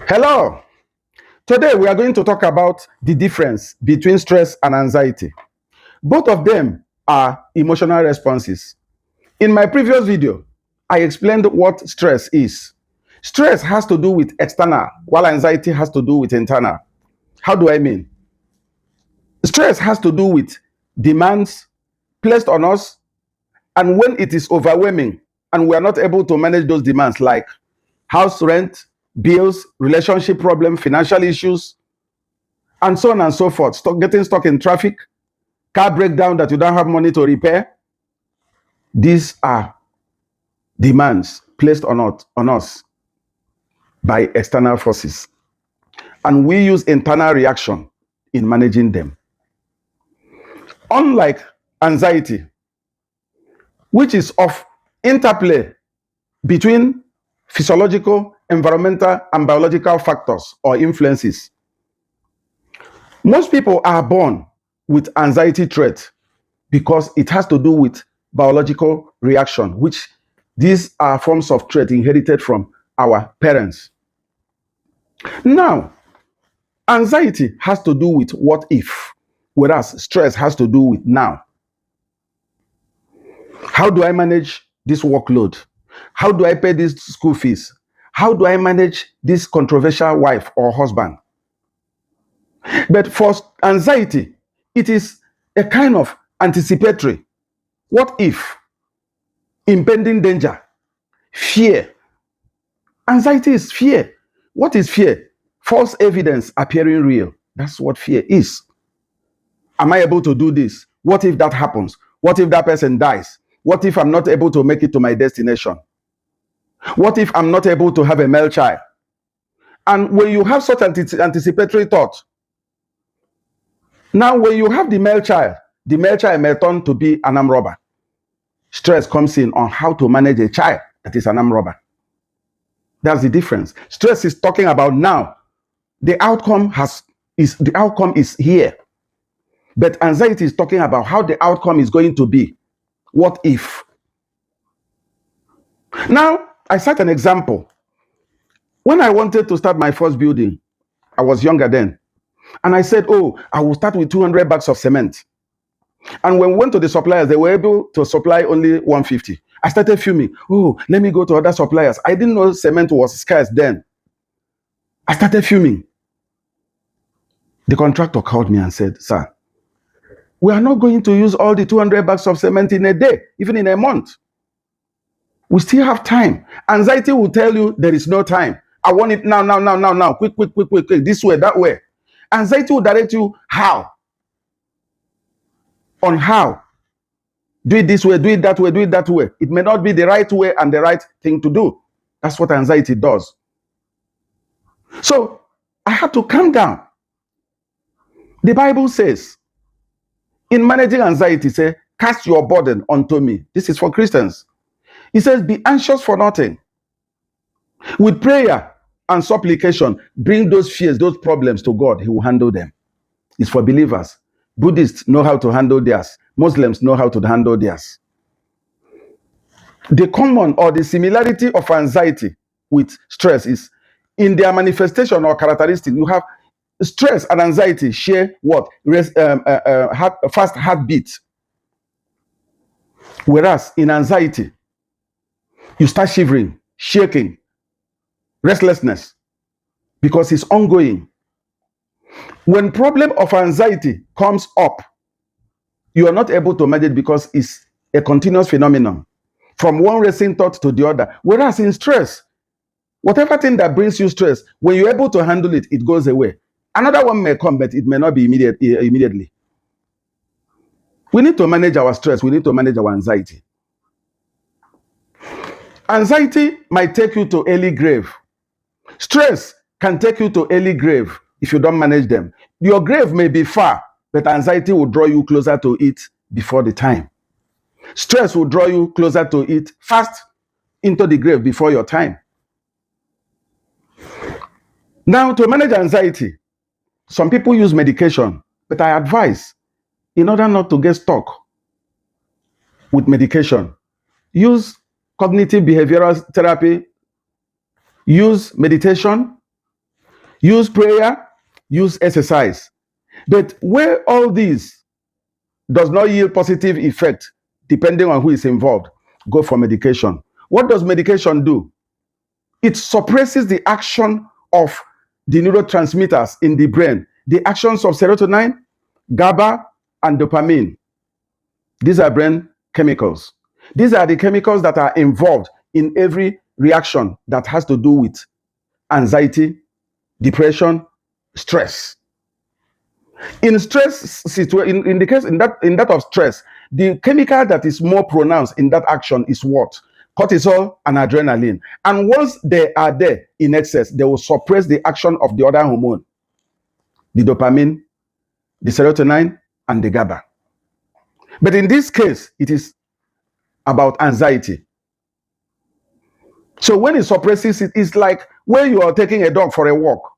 Hello. Today we are going to talk about the difference between stress and anxiety. Both of them are emotional responses. In my previous video, I explained what stress is. Stress has to do with external, while anxiety has to do with internal. How do I mean? Stress has to do with demands placed on us, and when it is overwhelming and we are not able to manage those demands, like house rent, bills, relationship problem, financial issues, and so on and so forth. Getting stuck in traffic, car breakdown that you don't have money to repair. These are demands placed on us by external forces. And we use internal reaction in managing them. Unlike anxiety, which is of interplay between physiological, environmental, and biological factors or influences. Most people are born with anxiety trait because it has to do with biological reaction, which these are forms of trait inherited from our parents. Now, anxiety has to do with what if, whereas stress has to do with now. How do I manage this workload? How do I pay these school fees? How do I manage this controversial wife or husband? But for anxiety, it is a kind of anticipatory. What if? Impending danger, fear. Anxiety is fear. What is fear? False evidence appearing real. That's what fear is. Am I able to do this? What if that happens? What if that person dies? What if I'm not able to make it to my destination? What if I'm not able to have a male child? And when you have such anticipatory thought, now when you have the male child may turn to be an armed robber. Stress comes in on how to manage a child that is an armed robber. That's the difference. Stress is talking about now. The outcome is here. But anxiety is talking about how the outcome is going to be. What if? Now, I cite an example. When I wanted to start my first building, I was younger then. And I said, oh, I will start with 200 bags of cement. And when we went to the suppliers, they were able to supply only 150. I started fuming. Oh, let me go to other suppliers. I didn't know cement was scarce then. I started fuming. The contractor called me and said, sir, we are not going to use all the 200 bags of cement in a day, even in a month. We still have time. Anxiety will tell you there is no time. I want it now. Quick. This way, that way. Anxiety will direct you how. On how. Do it this way, do it that way, do it that way. It may not be the right way and the right thing to do. That's what anxiety does. So I had to calm down. The Bible says, in managing anxiety, say, cast your burden onto me. This is for Christians. It says, be anxious for nothing. With prayer and supplication, bring those fears, those problems to God. He will handle them. It's for believers. Buddhists know how to handle theirs. Muslims know how to handle theirs. The common or the similarity of anxiety with stress is in their manifestation or characteristic. You have stress and anxiety share what? Fast heartbeat. Whereas in anxiety, you start shivering, shaking, restlessness, because it's ongoing. When problem of anxiety comes up, you are not able to manage it because it's a continuous phenomenon from one racing thought to the other. Whereas in stress, whatever thing that brings you stress, when you're able to handle it, it goes away. Another one may come, but it may not be immediately. We need to manage our stress. We need to manage our anxiety. Anxiety might take you to early grave. Stress can take you to early grave if you don't manage them. Your grave may be far, but anxiety will draw you closer to it before the time. Stress will draw you closer to it fast into the grave before your time. Now, to manage anxiety, some people use medication, but I advise, in order not to get stuck with medication, use cognitive behavioral therapy, use meditation, use prayer, use exercise. But where all these does not yield positive effect, depending on who is involved, go for medication. What does medication do? It suppresses the action of the neurotransmitters in the brain, the actions of serotonin, GABA, and dopamine. These are brain chemicals. These are the chemicals that are involved in every reaction that has to do with anxiety, depression, stress. In stress situation, in that of stress, the chemical that is more pronounced in that action is what? Cortisol and adrenaline. And once they are there in excess, they will suppress the action of the other hormone, the dopamine, the serotonin, and the GABA. But in this case, it is about anxiety. So when it suppresses it, it's like when you are taking a dog for a walk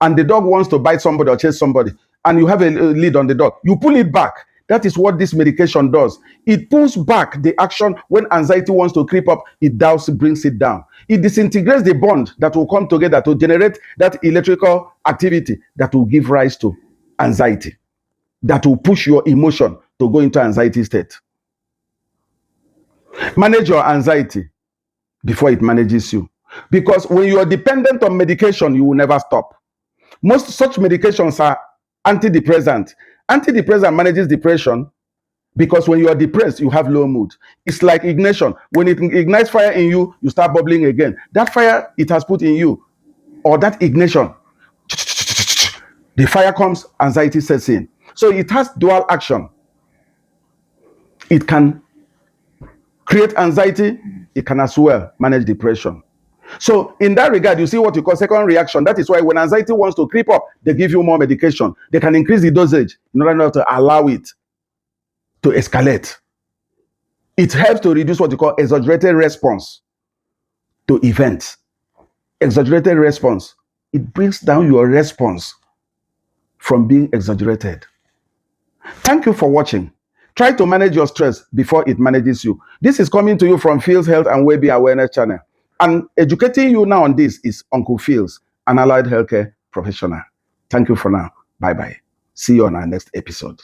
and the dog wants to bite somebody or chase somebody, and you have a lead on the dog, you pull it back. That is what this medication does. It pulls back the action. When anxiety wants to creep up, it brings it down. It disintegrates the bond that will come together to generate that electrical activity that will give rise to anxiety, that will push your emotion to go into anxiety state. Manage your anxiety before it manages you. Because when you are dependent on medication, you will never stop. Most such medications are antidepressant. Antidepressant manages depression because when you are depressed, you have low mood. It's like ignition. When it ignites fire in you, you start bubbling again. That fire it has put in you, or that ignition, the fire comes, anxiety sets in. So it has dual action. It can create anxiety, it can as well manage depression. So in that regard, you see what you call second reaction. That is why when anxiety wants to creep up, they give you more medication. They can increase the dosage in order not to allow it to escalate. It helps to reduce what you call exaggerated response to events. Exaggerated response. It brings down your response from being exaggerated. Thank you for watching. Try to manage your stress before it manages you. This is coming to you from Fields Health and Wellbeing Awareness Channel. And educating you now on this is Uncle Fields, an allied healthcare professional. Thank you for now. Bye-bye. See you on our next episode.